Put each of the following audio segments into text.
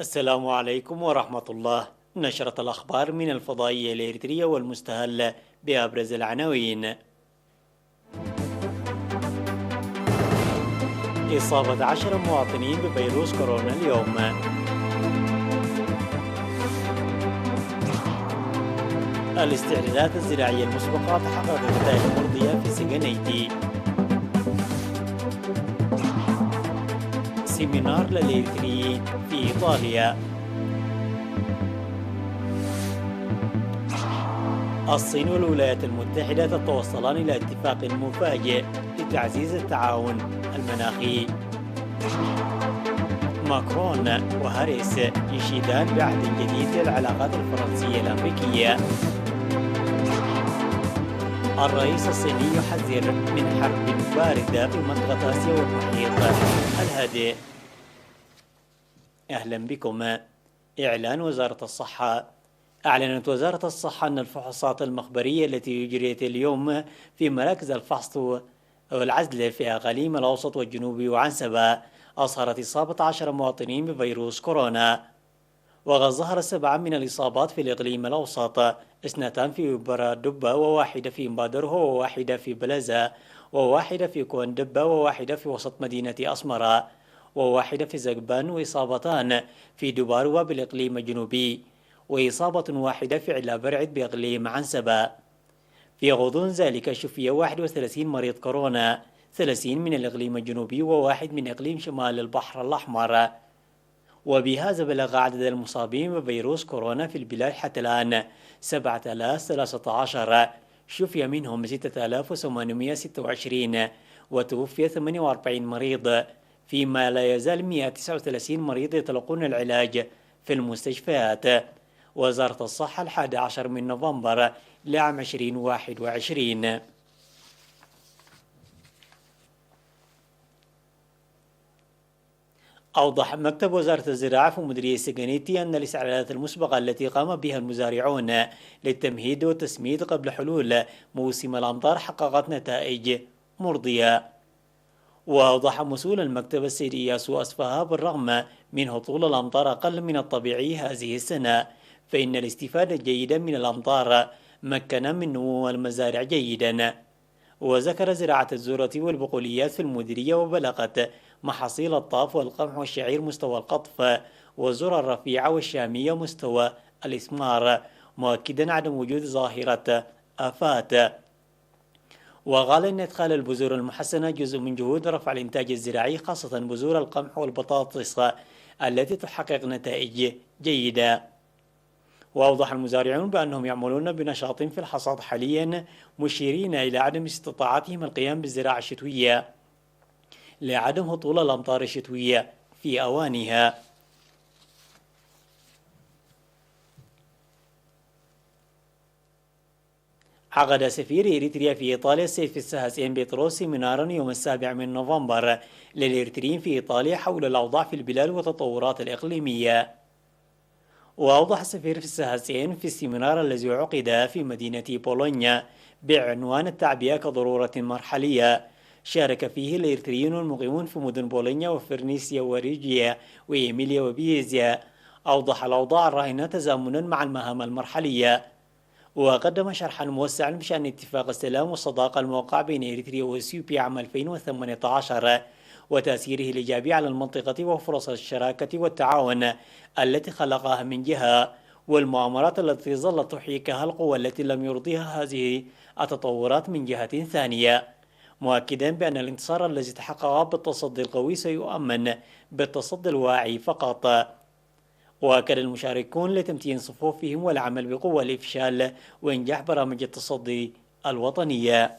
السلام عليكم ورحمة الله. نشرة الأخبار من الفضائية الإريترية والمستهل بأبرز العناوين. إصابة 10 مواطنين بفيروس كورونا اليوم. الاستعدادات الزراعية المسبقة تحققت نتائج مرضية في سجنيتي. سيمينار للإريتريين في إيطاليا. الصين والولايات المتحدة تتوصلان إلى اتفاق مفاجئ لتعزيز التعاون المناخي. ماكرون وهاريس يشيدان بعهد جديد للعلاقات الفرنسية الأمريكية. الرئيس الصيني يحذر من حرب باردة في منطقة آسيا والمحيط الهادئ. أهلا بكم. إعلان وزارة الصحة. أعلنت وزارة الصحة أن الفحوصات المخبرية التي أجريت اليوم في مراكز الفحص والعزل في أقاليم الأوسط والجنوب وعنسبة أظهرت إصابة 10 مواطنين بفيروس كورونا، وقد ظهر 7 من الإصابات في الإقليم الأوسط، 2 في برادبة وواحدة في مبادره وواحدة في بلزة وواحدة في كوندبة وواحدة في وسط مدينة أسمرة وواحدة في زقبان، وإصابتان في دباروا بالإقليم الجنوبي، وإصابة واحدة في علا برعد بإقليم عنسبة. في غضون ذلك شفي 31 مريض كورونا، 30 من الإقليم الجنوبي وواحد من إقليم شمال البحر الأحمر. وبهذا بلغ عدد المصابين بفيروس كورونا في البلاد حتى الآن 7013، شفي منهم 6826 وتوفي 48 مريض، فيما لا يزال 139 مريض يتلقون العلاج في المستشفيات. وزارة الصحة 11 من نوفمبر لعام 2021. أوضح مكتب وزارة الزراعة في مديرية سجنيتي أن الاستعدادات المسبقة التي قام بها المزارعون للتمهيد والتسميد قبل حلول موسم الأمطار حققت نتائج مرضية. وأوضح مسؤول المكتب السيد إياسو أصفها بالرغم من هطول الأمطار أقل من الطبيعي هذه السنة، فإن الاستفادة الجيدة من الأمطار مكن من نمو المزارع جيدا. وذكر زراعة الذرة والبقوليات في المديرية وبلغت محاصيل الطاف والقمح والشعير مستوى القطف، والذرة الرفيعة والشامية مستوى الإثمار، مؤكدا عدم وجود ظاهرة آفات. وقال إن إدخال البذور المحسنة جزء من جهود رفع الإنتاج الزراعي، خاصة بذور القمح والبطاطس التي تحقق نتائج جيدة. وأوضح المزارعون بأنهم يعملون بنشاط في الحصاد حاليا، مشيرين إلى عدم استطاعتهم القيام بالزراعة الشتوية لعدم هطول الأمطار الشتوية في أوانها. عقد سفير إريتريا في إيطاليا السيد فيساهاسين بيتروس سيمينارا يوم 7 من نوفمبر للإريتريين في إيطاليا حول الأوضاع في البلاد والتطورات الإقليمية. وأوضح السفير فيساهاسين في السيمينار الذي عقد في مدينة بولونيا بعنوان التعبئة كضرورة مرحلية، شارك فيه الإريتريين المقيمون في مدن بولونيا وفرنيسيا وريجيا وإيميليا وبيزيا. أوضح الأوضاع الراهنة تزامنا مع المهام المرحلية، وقدم شرحا موسعا بشأن اتفاق السلام والصداقة الموقع بين إريتريا وإثيوبيا عام 2018 وتأثيره الإيجابي على المنطقة وفرص الشراكة والتعاون التي خلقها من جهة، والمؤامرات التي ظلت تحيكها القوى التي لم يرضيها هذه التطورات من جهة ثانية، مؤكدا بأن الانتصار الذي تحقق بالتصدي القوي سيؤمن بالتصدي الواعي فقط. وأكد المشاركون لتمتين صفوفهم والعمل بقوة لإفشال وإنجاح برامج التصدي الوطنية.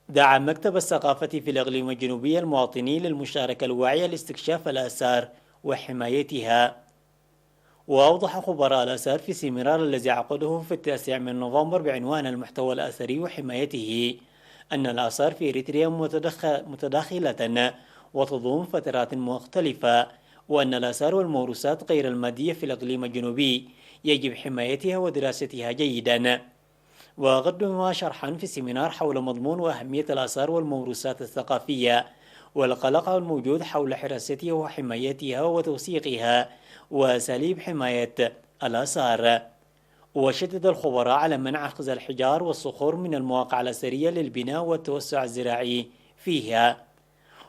دعا مكتب الثقافة في الإقليم الجنوبي المواطنين للمشاركة الواعية لاستكشاف الآثار وحمايتها. وأوضح خبراء الآثار في السيمينار الذي عقده في 9 من نوفمبر بعنوان المحتوى الآثري وحمايته أن الآثار في إريتريا متداخلة وتضم فترات مختلفة، وأن الآثار والموروثات غير المادية في الإقليم الجنوبي يجب حمايتها ودراستها جيدا. وقدم شرحا في السيمينار حول مضمون وأهمية الآثار والموروثات الثقافية والقلق الموجود حول حراستها وحمايتها وتوثيقها وأساليب حماية الآثار. وشدد الخبراء على منع أخذ الحجار والصخور من المواقع الأثرية للبناء والتوسع الزراعي فيها.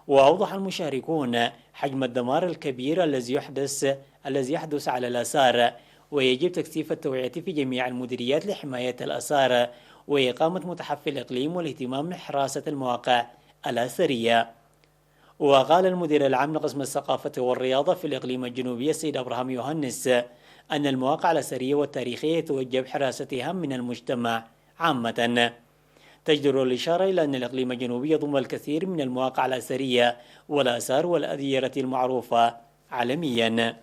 وأوضح المشاركون حجم الدمار الكبير الذي يحدث على الآثار، ويجب تكثيف التوعية في جميع المديريات لحماية الآثار وإقامة متحف الإقليم والاهتمام بحراسة المواقع الأثرية. وقال المدير العام لقسم الثقافة والرياضة في الإقليم الجنوبي السيد أبراهام يوهنس أن المواقع الأثرية والتاريخية يتوجب حراستها من المجتمع عامة. تجدر الإشارة إلى أن الإقليم الجنوبي يضم الكثير من المواقع الأثرية والآثار والأديرة المعروفة عالميا.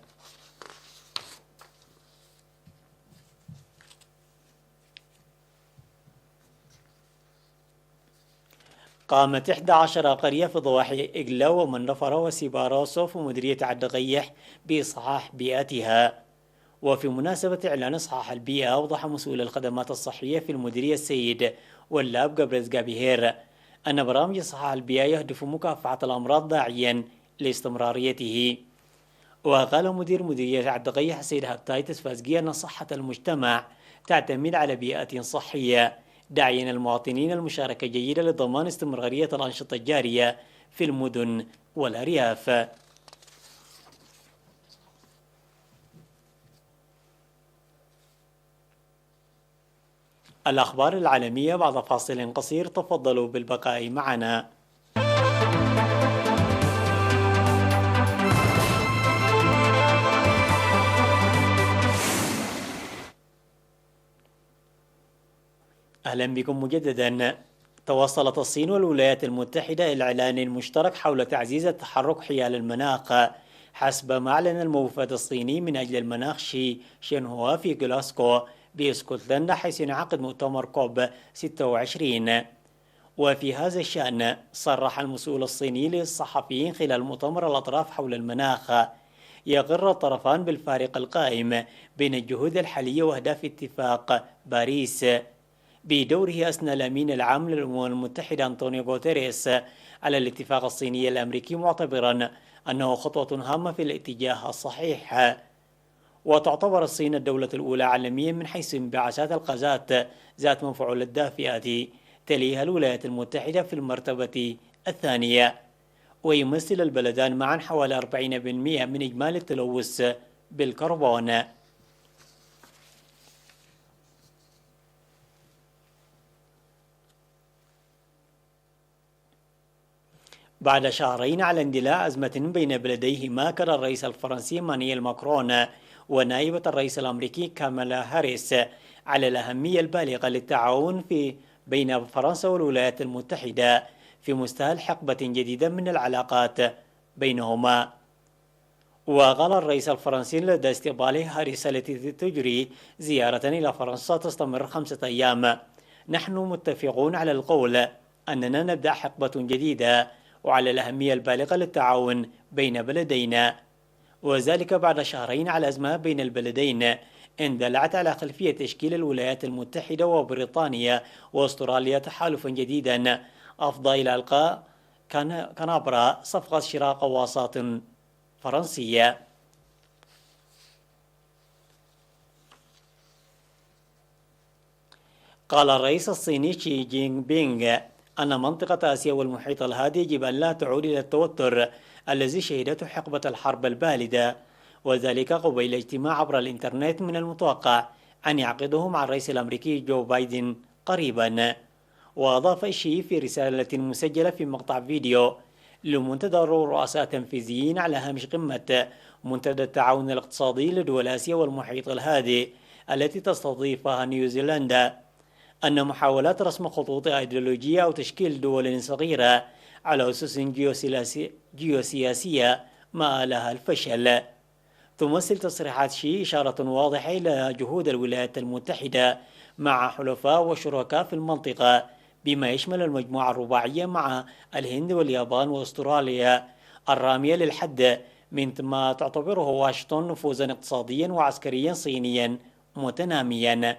قامت 11 قرية في ضواحي إقلا ومنرفرة وسيباروسوف ومديرية عدقيح بإصحاح بيئتها. وفي مناسبة إعلان إصحاح البيئة، أوضح مسؤول الخدمات الصحية في المديرية السيد واللاب قبرز جابيهير أن برامج إصحاح البيئة يهدف مكافحة الأمراض داعيا لاستمراريته. وقال مديرية عدقيح السيد هابتايتس فازجي أن صحة المجتمع تعتمد على بيئة صحية، داعيا المواطنين المشاركة جيدة لضمان استمرارية الأنشطة الجارية في المدن والأرياف. الأخبار العالمية بعد فاصل قصير، تفضلوا بالبقاء معنا. أهلا بكم مجددا. توصلت الصين والولايات المتحدة إلى إعلان مشترك حول تعزيز التحرك حيال المناخ، حسب ما أعلن الموفد الصيني من أجل المناخ شي شينهوا في غلاسكو باسكتلندا، حيث ينعقد مؤتمر كوب 26. وفي هذا الشأن صرح المسؤول الصيني للصحفيين خلال مؤتمر الأطراف حول المناخ يقر الطرفان بالفارق القائم بين الجهود الحالية وأهداف اتفاق باريس. بدوره أثنى الأمين العام للأمم المتحدة أنطونيو غوتيريس على الاتفاق الصيني الأمريكي، معتبرا أنه خطوة هامة في الاتجاه الصحيح. وتعتبر الصين الدولة الأولى عالميا من حيث انبعاثات الغازات ذات مفعول الدافئة، تليها الولايات المتحدة في المرتبة الثانية. ويمثل البلدان معا حوالي 40% من إجمالي التلوث بالكربون. بعد شهرين على اندلاع أزمة بين بلديهما، كان الرئيس الفرنسي مانويل ماكرون ونائبة الرئيس الأمريكي كامالا هاريس على الأهمية البالغة للتعاون بين فرنسا والولايات المتحدة في مستهل حقبة جديدة من العلاقات بينهما. وقال الرئيس الفرنسي لدى استقباله هاريس التي تجري زيارة إلى فرنسا تستمر 5 أيام: نحن متفقون على القول أننا نبدأ حقبة جديدة وعلى الأهمية البالغة للتعاون بين بلدينا، وذلك بعد شهرين على أزمة بين البلدين اندلعت على خلفية تشكيل الولايات المتحدة وبريطانيا واستراليا تحالفا جديدا أفضى إلى إلقاء كنبرة صفقة شراء غواصات فرنسية. قال الرئيس الصيني شي جين بينغ أن منطقة آسيا والمحيط الهادي يجب أن لا تعود إلى التوتر الذي شهدته حقبة الحرب الباردة، وذلك قبيل اجتماع عبر الإنترنت من المتوقع أن يعقده مع الرئيس الأمريكي جو بايدن قريبا. وأضاف الشي في رسالة مسجلة في مقطع فيديو لمنتدى رؤساء تنفيذيين على هامش قمة منتدى التعاون الاقتصادي لدول آسيا والمحيط الهادي التي تستضيفها نيوزيلندا أن محاولات رسم خطوط أيديولوجية أو تشكيل دول صغيرة على أسس جيوسياسية ما لها الفشل. تمثل تصريحات شي إشارة واضحة إلى جهود الولايات المتحدة مع حلفاء وشركاء في المنطقة، بما يشمل المجموعة الرباعية مع الهند واليابان وأستراليا، الرامية للحد من ما تعتبره واشنطن نفوذا اقتصاديا وعسكريا صينيا متناميا.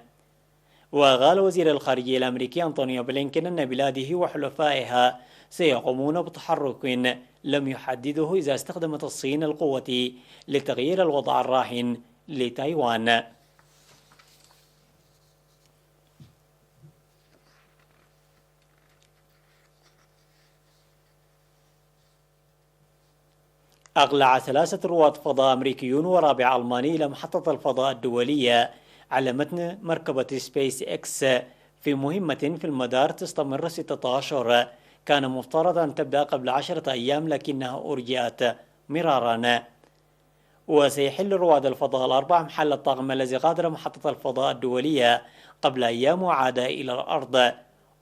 وقال وزير الخارجية الأمريكي أنطونيو بلينكين أن بلاده وحلفائها سيقومون بتحرك لم يحدده إذا استخدمت الصين القوة لتغيير الوضع الراهن لتايوان. أقلع 3 رواد فضاء أمريكيون ورابع ألماني إلى محطة الفضاء الدولية على متن مركبة سبيس إكس في مهمة في المدار تستمر 6 أشهر، كان مفترض أن تبدأ قبل 10 أيام لكنها أرجئت مرارا. وسيحل رواد الفضاء الأربعة محل الطاقم الذي غادر محطة الفضاء الدولية قبل أيام وعاد إلى الأرض،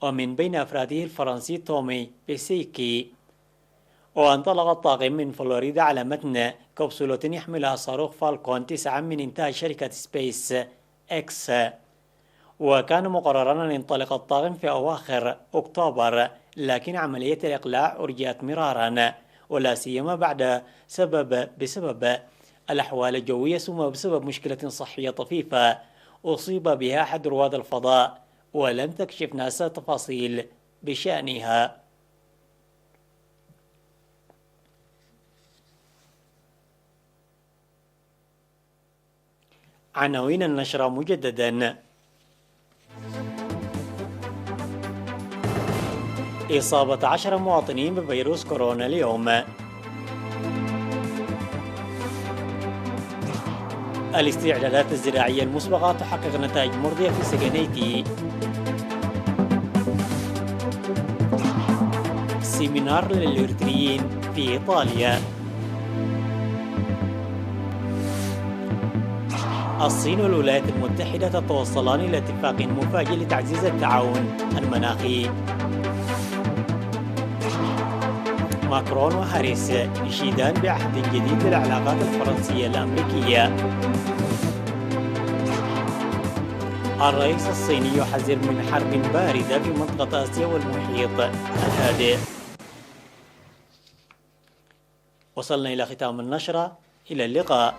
ومن بين أفراده الفرنسي تومي بيسيكي. وانطلق الطاقم من فلوريدا على متن كبسولة يحملها صاروخ فالكون 9 من إنتاج شركة سبيس إكس، وكان مقررا أن ينطلق الطاقم في أواخر أكتوبر، لكن عملية الإقلاع أرجئت مرارا، ولا سيما بسبب الأحوال الجوية ثم بسبب مشكلة صحية طفيفة أصيب بها أحد رواد الفضاء، ولم تكشف ناسا تفاصيل بشأنها. عناوين النشرة مجددا: إصابة 10 مواطنين بفيروس كورونا اليوم. الاستعدادات الزراعية المسبقة تحقق نتائج مرضية في سجنيتي. سيمينار للإريتريين في إيطاليا. الصين والولايات المتحدة تتوصلان إلى اتفاق مفاجئ لتعزيز التعاون المناخي. ماكرون وهاريس يشيدان بعهد جديد للعلاقات الفرنسية الأمريكية. الرئيس الصيني يحذر من حرب باردة في منطقة آسيا والمحيط الهادئ. وصلنا إلى ختام النشرة، إلى اللقاء.